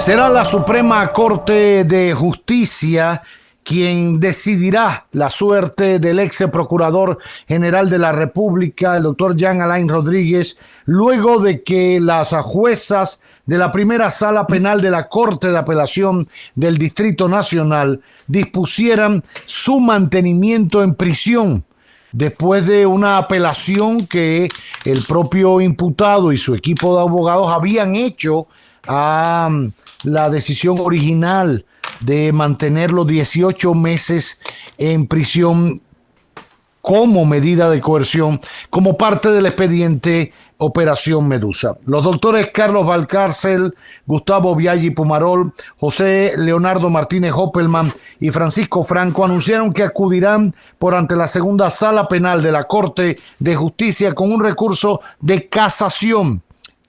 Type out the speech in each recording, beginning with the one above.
Será la Suprema Corte de Justicia quien decidirá la suerte del ex procurador general de la República, el doctor Jean Alain Rodríguez, luego de que las juezas de la primera sala penal de la Corte de Apelación del Distrito Nacional dispusieran su mantenimiento en prisión después de una apelación que el propio imputado y su equipo de abogados habían hecho a la decisión original de mantenerlo 18 meses en prisión como medida de coerción, como parte del expediente Operación Medusa. Los doctores Carlos Valcárcel, Gustavo Biaggi Pumarol, José Leonardo Martínez Hoppelman y Francisco Franco anunciaron que acudirán por ante la segunda sala penal de la Corte de Justicia con un recurso de casación.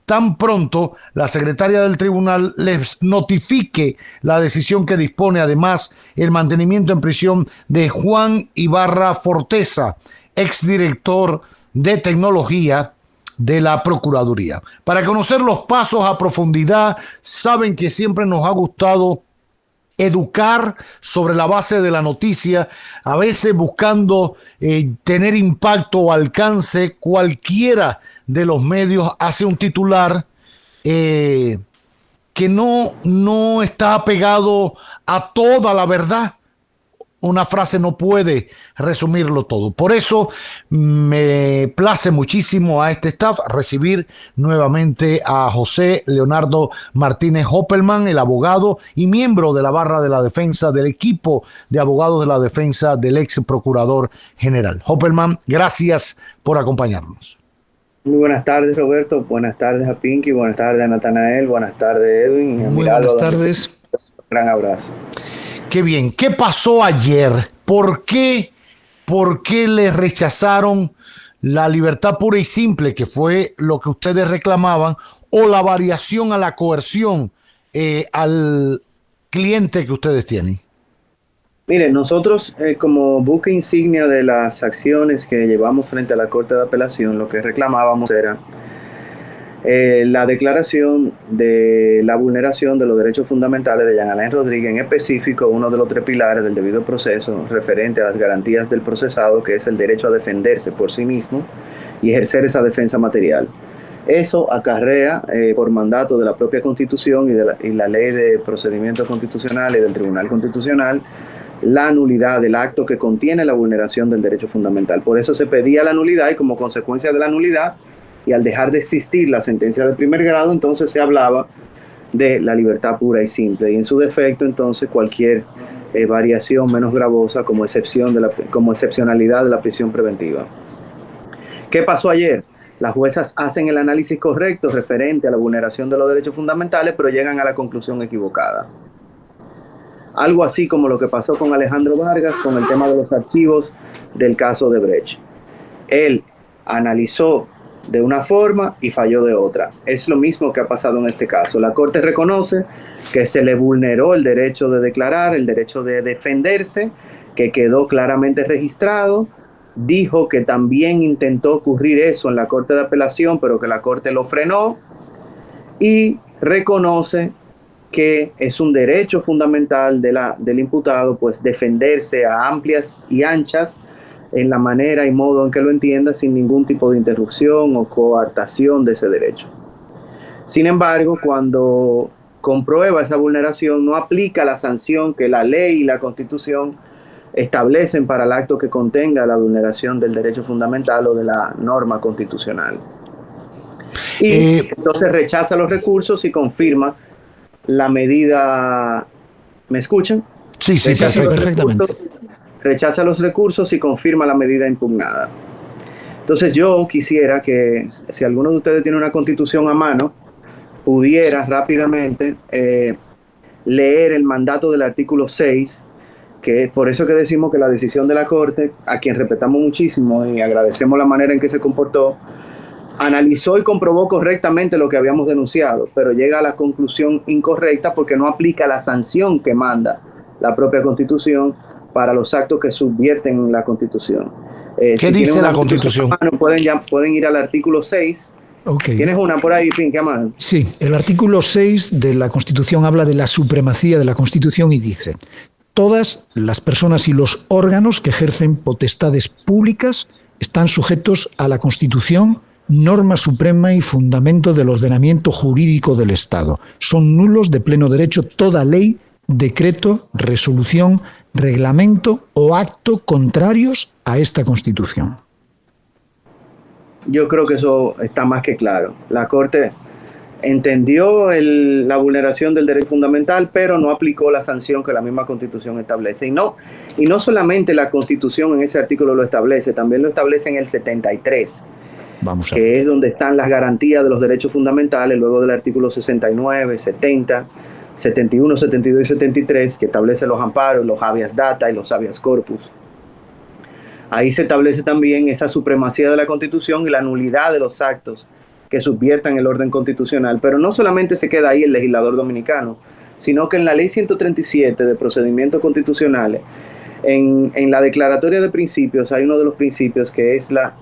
Tan pronto la secretaria del tribunal les notifique la decisión que dispone además el mantenimiento en prisión de Juan Ibarra Forteza, exdirector de tecnología de la Procuraduría. Para conocer los pasos a profundidad, saben que siempre nos ha gustado educar sobre la base de la noticia, a veces buscando tener impacto o alcance. Cualquiera de los medios hace un titular que no está apegado a toda la verdad. Una frase no puede resumirlo todo. Por eso me place muchísimo a este staff recibir nuevamente a José Leonardo Martínez Hoppelman, el abogado y miembro de la barra de la defensa del equipo de abogados de la defensa del ex procurador general. Hoppelman, gracias por acompañarnos. Muy buenas tardes, Roberto. Buenas tardes a Pinky. Buenas tardes a Natanael. Buenas tardes, Edwin. Muy buenas tardes. Un gran abrazo. Qué bien. ¿Qué pasó ayer? ¿Por qué le rechazaron la libertad pura y simple, que fue lo que ustedes reclamaban, o la variación a la coerción al cliente que ustedes tienen? Miren, nosotros como buque insignia de las acciones que llevamos frente a la Corte de Apelación, lo que reclamábamos era la declaración de la vulneración de los derechos fundamentales de Jean Alain Rodríguez, en específico uno de los 3 pilares del debido proceso referente a las garantías del procesado, que es el derecho a defenderse por sí mismo y ejercer esa defensa material. Eso acarrea por mandato de la propia Constitución y la Ley de Procedimientos Constitucionales y del Tribunal Constitucional la nulidad del acto que contiene la vulneración del derecho fundamental. Por eso se pedía la nulidad, y como consecuencia de la nulidad y al dejar de existir la sentencia de primer grado, entonces se hablaba de la libertad pura y simple, y en su defecto entonces cualquier variación menos gravosa como excepcionalidad de la prisión preventiva. ¿Qué pasó ayer? Las juezas hacen el análisis correcto referente a la vulneración de los derechos fundamentales, pero llegan a la conclusión equivocada. Algo así como lo que pasó con Alejandro Vargas con el tema de los archivos del caso de Brecht. Él analizó de una forma y falló de otra. Es lo mismo que ha pasado en este caso. La Corte reconoce que se le vulneró el derecho de declarar, el derecho de defenderse, que quedó claramente registrado. Dijo que también intentó ocurrir eso en la Corte de Apelación, pero que la Corte lo frenó, y reconoce que es un derecho fundamental del imputado, pues defenderse a amplias y anchas en la manera y modo en que lo entienda, sin ningún tipo de interrupción o coartación de ese derecho. Sin embargo, cuando comprueba esa vulneración, no aplica la sanción que la ley y la Constitución establecen para el acto que contenga la vulneración del derecho fundamental o de la norma constitucional. Y entonces rechaza los recursos y confirma la medida. ¿Me escuchan? Sí, perfectamente. Rechaza los recursos y confirma la medida impugnada. Entonces yo quisiera que, si alguno de ustedes tiene una constitución a mano, pudiera rápidamente leer el mandato del artículo 6, que es por eso que decimos que la decisión de la Corte, a quien respetamos muchísimo y agradecemos la manera en que se comportó, analizó y comprobó correctamente lo que habíamos denunciado, pero llega a la conclusión incorrecta porque no aplica la sanción que manda la propia Constitución para los actos que subvierten la Constitución. ¿Qué dice la Constitución? Pueden ir al artículo 6 Ok. ¿Tienes una por ahí, Pin? ¿Qué más? Sí, el artículo 6 de la Constitución habla de la supremacía de la Constitución y dice: todas las personas y los órganos que ejercen potestades públicas están sujetos a la Constitución, norma suprema y fundamento del ordenamiento jurídico del Estado. Son nulos de pleno derecho toda ley, decreto, resolución, reglamento o acto contrarios a esta Constitución. Yo creo que eso está más que claro. La Corte entendió la vulneración del derecho fundamental, pero no aplicó la sanción que la misma Constitución establece. Y no solamente la Constitución en ese artículo lo establece, también lo establece en el 73, que es donde están las garantías de los derechos fundamentales, luego del artículo 69, 70, 71, 72 y 73, que establece los amparos, los habeas data y los habeas corpus. Ahí se establece también esa supremacía de la Constitución y la nulidad de los actos que subviertan el orden constitucional. Pero no solamente se queda ahí el legislador dominicano, sino que en la ley 137 de procedimientos constitucionales, en la declaratoria de principios, hay uno de los principios que es la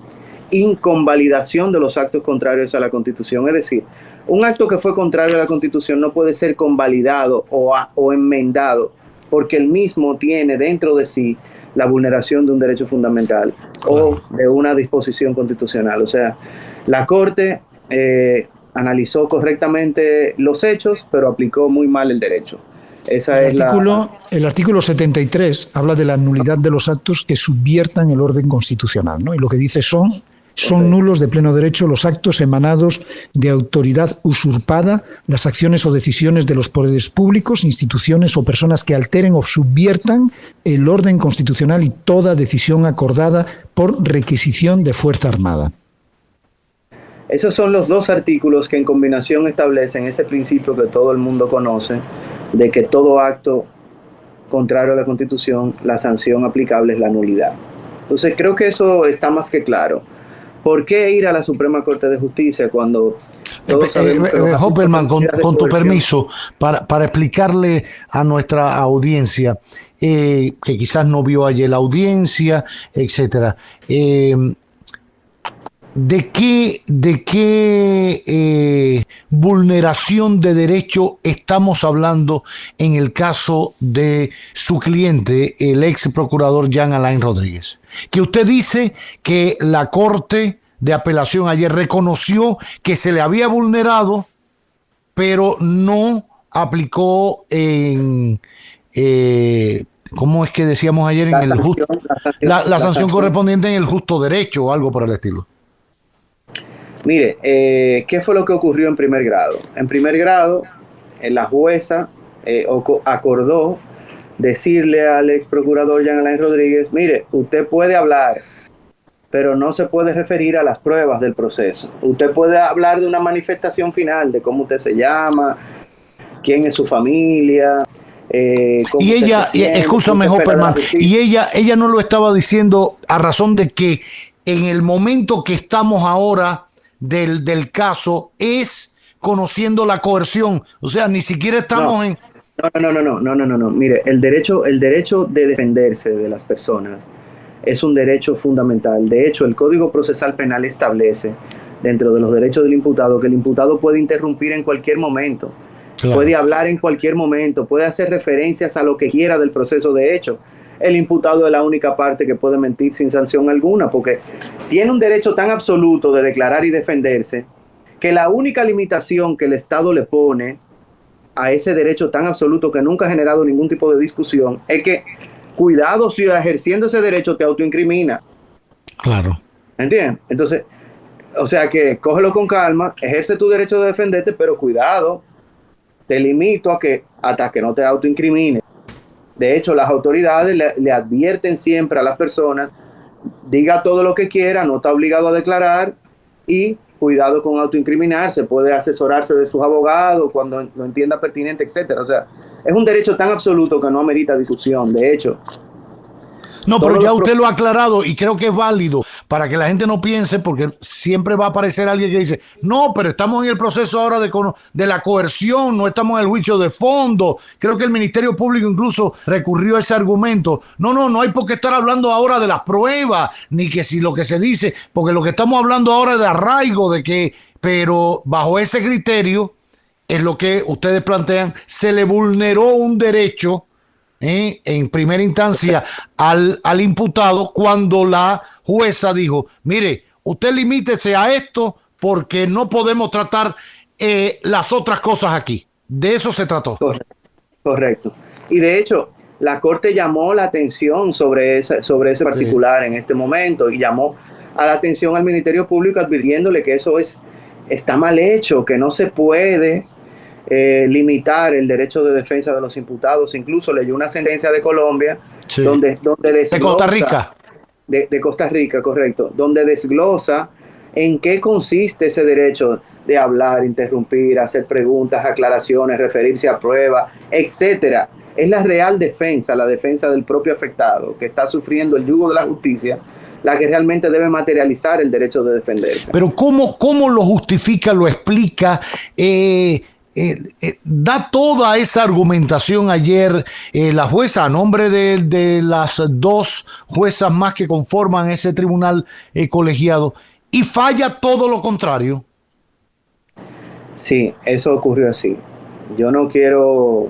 inconvalidación de los actos contrarios a la Constitución. Es decir, un acto que fue contrario a la Constitución no puede ser convalidado o enmendado, porque el mismo tiene dentro de sí la vulneración de un derecho fundamental o de una disposición constitucional. O sea, la Corte analizó correctamente los hechos, pero aplicó muy mal el derecho. El artículo 73 habla de la nulidad de los actos que subviertan el orden constitucional, ¿no? Y lo que dice son nulos de pleno derecho los actos emanados de autoridad usurpada, las acciones o decisiones de los poderes públicos, instituciones o personas que alteren o subviertan el orden constitucional y toda decisión acordada por requisición de fuerza armada. Esos son los dos artículos que en combinación establecen ese principio que todo el mundo conoce, de que todo acto contrario a la Constitución, la sanción aplicable es la nulidad. Entonces creo que eso está más que claro. ¿Por qué ir a la Suprema Corte de Justicia cuando todos sabemos que Hopperman, con tu permiso, para explicarle a nuestra audiencia, que quizás no vio ayer la audiencia, etcétera, ¿de qué vulneración de derecho estamos hablando en el caso de su cliente, el ex procurador Jean Alain Rodríguez? Que usted dice que la Corte de Apelación ayer reconoció que se le había vulnerado, pero no aplicó ¿cómo es que decíamos ayer? La sanción correspondiente en el justo derecho o algo por el estilo. Mire, ¿qué fue lo que ocurrió en primer grado? En primer grado, la jueza acordó decirle al ex procurador Jean Alain Rodríguez: mire, usted puede hablar, pero no se puede referir a las pruebas del proceso. Usted puede hablar de una manifestación final, de cómo usted se llama, quién es su familia. Y ella, escúchame, Hopperman, y ella no lo estaba diciendo a razón de que en el momento que estamos ahora del caso es conociendo la coerción. O sea, ni siquiera estamos en... No. Mire, el derecho de defenderse de las personas es un derecho fundamental. De hecho, el Código Procesal Penal establece, dentro de los derechos del imputado, que el imputado puede interrumpir en cualquier momento. Claro. Puede hablar en cualquier momento, puede hacer referencias a lo que quiera del proceso. De hecho, el imputado es la única parte que puede mentir sin sanción alguna, porque tiene un derecho tan absoluto de declarar y defenderse, que la única limitación que el Estado le pone a ese derecho tan absoluto, que nunca ha generado ningún tipo de discusión, es que, cuidado, si ejerciendo ese derecho te autoincrimina. Claro. ¿Entiendes? Entonces, o sea que cógelo con calma, ejerce tu derecho de defenderte, pero cuidado, te limito hasta que no te autoincrimines. De hecho, las autoridades le advierten siempre a las personas: diga todo lo que quiera, no está obligado a declarar, y cuidado con autoincriminarse, puede asesorarse de sus abogados cuando lo entienda pertinente, etcétera. O sea, es un derecho tan absoluto que no amerita discusión. De hecho, no, pero ya usted lo ha aclarado y creo que es válido para que la gente no piense, porque siempre va a aparecer alguien que dice, no, pero estamos en el proceso ahora de la coerción, no estamos en el juicio de fondo. Creo que el Ministerio Público incluso recurrió a ese argumento. No hay por qué estar hablando ahora de las pruebas, ni que si lo que se dice, porque lo que estamos hablando ahora es de arraigo, pero bajo ese criterio es lo que ustedes plantean, se le vulneró un derecho en primera instancia al imputado cuando la jueza dijo, mire, usted limítese a esto porque no podemos tratar las otras cosas aquí. De eso se trató. Correcto. Y de hecho, la Corte llamó la atención sobre ese particular en este momento y llamó a la atención al Ministerio Público advirtiéndole que eso está mal hecho, que no se puede limitar el derecho de defensa de los imputados. Incluso leyó una sentencia de Colombia, sí, donde desglosa, de Costa Rica. De Costa Rica, correcto, donde desglosa en qué consiste ese derecho de hablar, interrumpir, hacer preguntas, aclaraciones, referirse a pruebas, etcétera. Es la real defensa, la defensa del propio afectado que está sufriendo el yugo de la justicia, la que realmente debe materializar el derecho de defenderse. Pero ¿cómo lo justifica, lo explica? Da toda esa argumentación ayer la jueza a nombre de las dos juezas más que conforman ese tribunal colegiado, y falla todo lo contrario. Sí, eso ocurrió así. Yo no quiero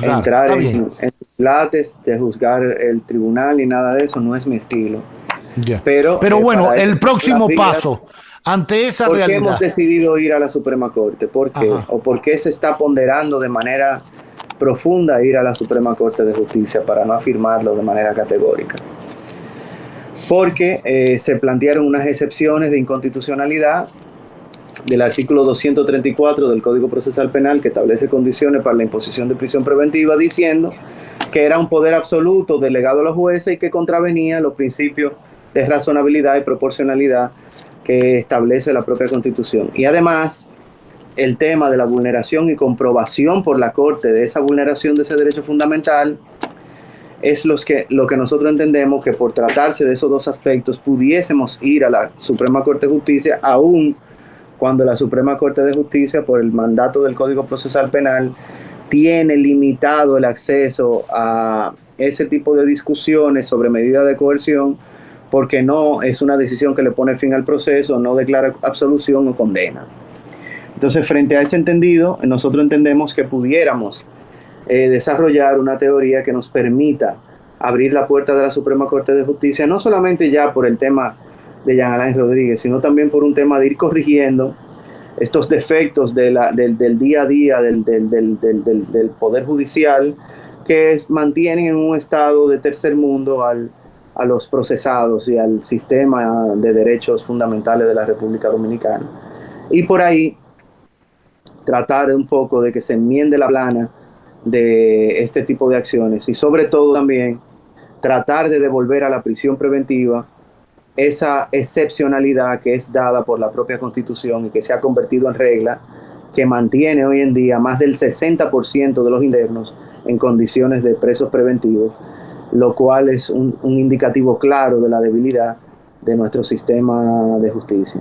entrar en lates de juzgar el tribunal y nada de eso, no es mi estilo. Yeah. Pero bueno, el próximo paso ante esa realidad. ¿Por qué hemos decidido ir a la Suprema Corte? ¿Por qué? ¿O por qué se está ponderando de manera profunda ir a la Suprema Corte de Justicia, para no afirmarlo de manera categórica? Porque se plantearon unas excepciones de inconstitucionalidad del artículo 234 del Código Procesal Penal, que establece condiciones para la imposición de prisión preventiva, diciendo que era un poder absoluto delegado a los jueces y que contravenía los principios de razonabilidad y proporcionalidad que establece la propia Constitución. Y además, el tema de la vulneración y comprobación por la Corte de esa vulneración de ese derecho fundamental es lo que nosotros entendemos que, por tratarse de esos dos aspectos, pudiésemos ir a la Suprema Corte de Justicia, aún cuando la Suprema Corte de Justicia, por el mandato del Código Procesal Penal, tiene limitado el acceso a ese tipo de discusiones sobre medidas de coerción, porque no es una decisión que le pone fin al proceso, no declara absolución o condena. Entonces, frente a ese entendido, nosotros entendemos que pudiéramos desarrollar una teoría que nos permita abrir la puerta de la Suprema Corte de Justicia, no solamente ya por el tema de Jean Alain Rodríguez, sino también por un tema de ir corrigiendo estos defectos del día a día del Poder Judicial, que mantienen en un estado de tercer mundo a los procesados y al sistema de derechos fundamentales de la República Dominicana. Y por ahí tratar un poco de que se enmiende la plana de este tipo de acciones, y sobre todo también tratar de devolver a la prisión preventiva esa excepcionalidad que es dada por la propia Constitución y que se ha convertido en regla, que mantiene hoy en día más del 60% de los internos en condiciones de presos preventivos, lo cual es un indicativo claro de la debilidad de nuestro sistema de justicia.